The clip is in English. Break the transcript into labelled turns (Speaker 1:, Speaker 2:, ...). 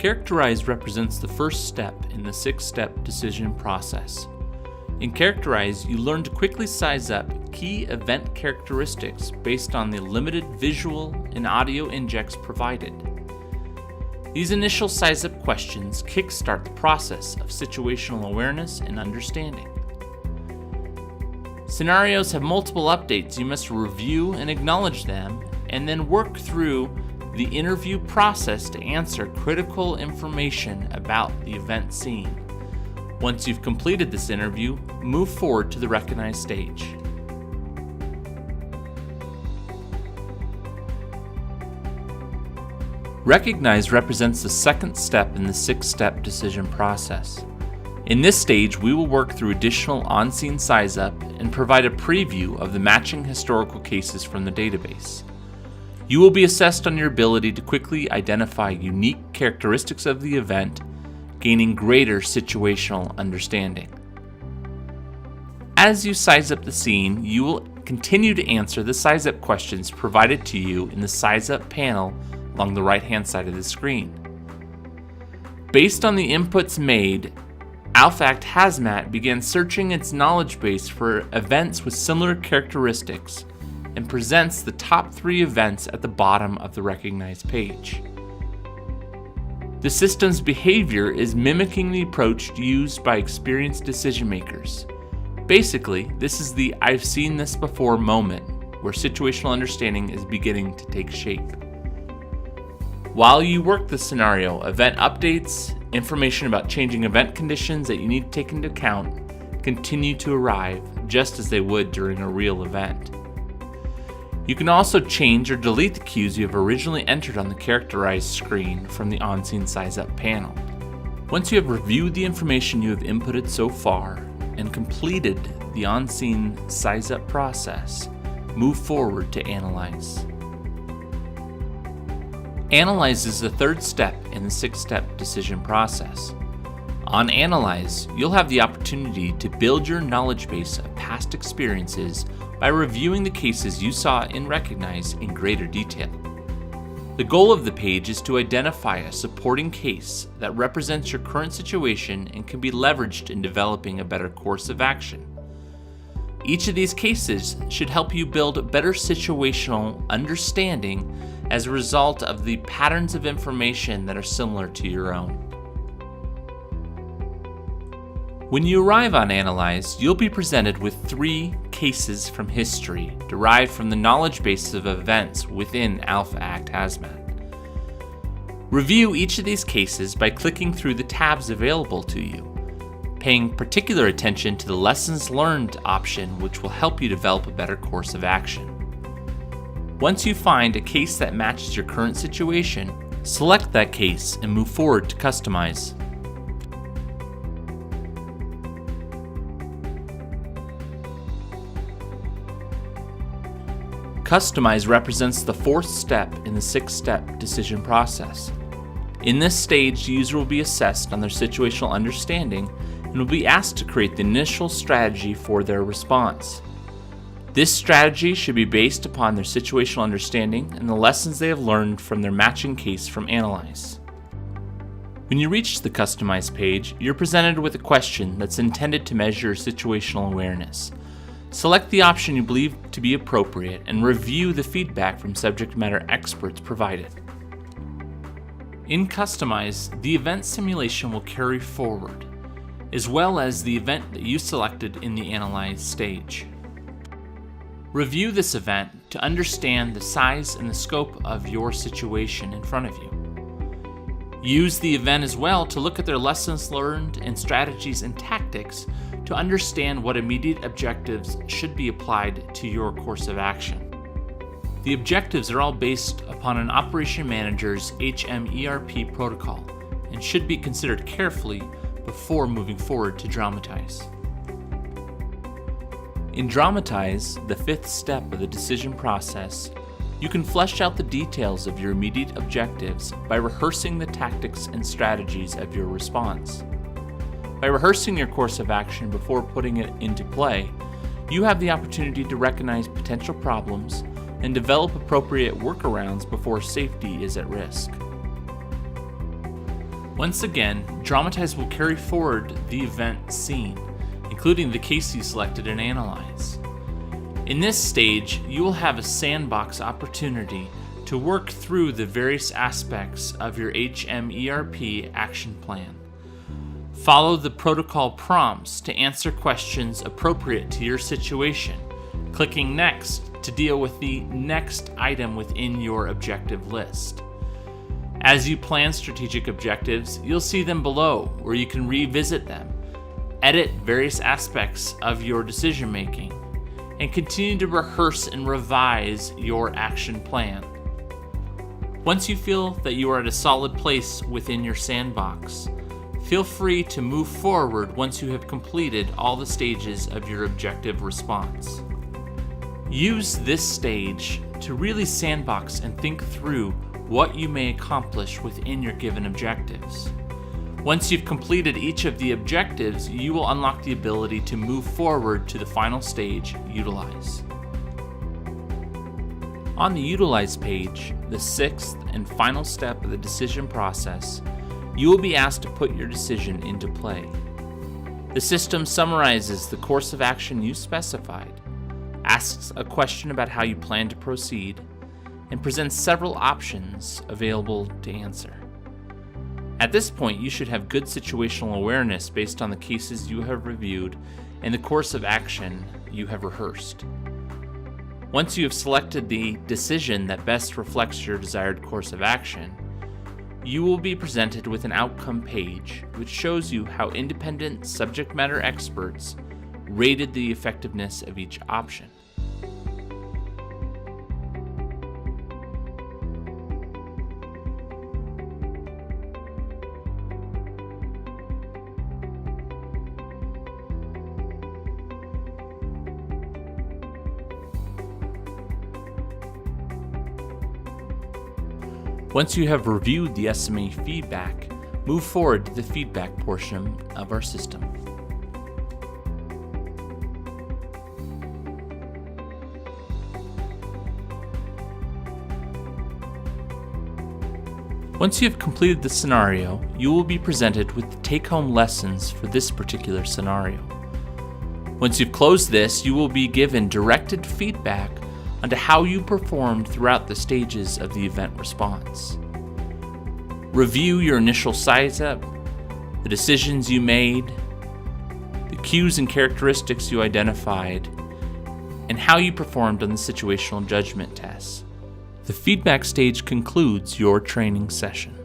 Speaker 1: Characterize represents the first step in the 6-step decision process. In Characterize, you learn to quickly size up key event characteristics based on the limited visual and audio injects provided. These initial size-up questions kickstart the process of situational awareness and understanding. Scenarios have multiple updates. You must review and acknowledge them, and then work through the interview process to answer critical information about the event scene. Once you've completed this interview, move forward to the recognize stage. Recognize represents the second step in the 6-step decision process. In this stage, we will work through additional on-scene size-up and provide a preview of the matching historical cases from the database. You will be assessed on your ability to quickly identify unique characteristics of the event, gaining greater situational understanding. As you size up the scene, you will continue to answer the size-up questions provided to you in the size-up panel along the right-hand side of the screen. Based on the inputs made, AlphaACT HAZMAT began searching its knowledge base for events with similar characteristics and presents the top 3 events at the bottom of the recognized page. The system's behavior is mimicking the approach used by experienced decision makers. Basically, this is the "I've seen this before" moment, where situational understanding is beginning to take shape. While you work the scenario, event updates, information about changing event conditions that you need to take into account continue to arrive just as they would during a real event. You can also change or delete the cues you have originally entered on the Characterize screen from the on-scene size-up panel. Once you have reviewed the information you have inputted so far and completed the on-scene size-up process, move forward to Analyze. Analyze is the third step in the 6-step decision process. On Analyze, you'll have the opportunity to build your knowledge base of past experiences by reviewing the cases you saw in Recognize in greater detail. The goal of the page is to identify a supporting case that represents your current situation and can be leveraged in developing a better course of action. Each of these cases should help you build a better situational understanding as a result of the patterns of information that are similar to your own. When you arrive on Analyze, you'll be presented with 3 cases from history derived from the knowledge base of events within AlphaACT HAZMAT. Review each of these cases by clicking through the tabs available to you, paying particular attention to the Lessons Learned option, which will help you develop a better course of action. Once you find a case that matches your current situation, select that case and move forward to Customize. Customize represents the 4th step in the 6-step decision process. In this stage, the user will be assessed on their situational understanding and will be asked to create the initial strategy for their response. This strategy should be based upon their situational understanding and the lessons they have learned from their matching case from Analyze. When you reach the Customize page, you're presented with a question that's intended to measure your situational awareness. Select the option you believe to be appropriate and review the feedback from subject matter experts provided. In Customize, the event simulation will carry forward, as well as the event that you selected in the Analyze stage. Review this event to understand the size and the scope of your situation in front of you. Use the event as well to look at their lessons learned and strategies and tactics to understand what immediate objectives should be applied to your course of action. The objectives are all based upon an operation manager's HMERP protocol and should be considered carefully before moving forward to Dramatize. In Dramatize, the 5th step of the decision process, you can flesh out the details of your immediate objectives by rehearsing the tactics and strategies of your response. By rehearsing your course of action before putting it into play, you have the opportunity to recognize potential problems and develop appropriate workarounds before safety is at risk. Once again, Dramatize will carry forward the event scene, including the case you selected and analyze. In this stage, you will have a sandbox opportunity to work through the various aspects of your HMERP action plan. Follow the protocol prompts to answer questions appropriate to your situation, clicking Next to deal with the next item within your objective list. As you plan strategic objectives, you'll see them below where you can revisit them, edit various aspects of your decision making, and continue to rehearse and revise your action plan. Once you feel that you are at a solid place within your sandbox, feel free to move forward once you have completed all the stages of your objective response. Use this stage to really sandbox and think through what you may accomplish within your given objectives. Once you've completed each of the objectives, you will unlock the ability to move forward to the final stage, Utilize. On the Utilize page, the sixth and final step of the decision process, you will be asked to put your decision into play. The system summarizes the course of action you specified, asks a question about how you plan to proceed, and presents several options available to answer. At this point, you should have good situational awareness based on the cases you have reviewed and the course of action you have rehearsed. Once you have selected the decision that best reflects your desired course of action, you will be presented with an outcome page which shows you how independent subject matter experts rated the effectiveness of each option. Once you have reviewed the SMA feedback, move forward to the feedback portion of our system. Once you have completed the scenario, you will be presented with the take-home lessons for this particular scenario. Once you've closed this, you will be given directed feedback onto how you performed throughout the stages of the event response. Review your initial size-up, the decisions you made, the cues and characteristics you identified, and how you performed on the situational judgment tests. The feedback stage concludes your training session.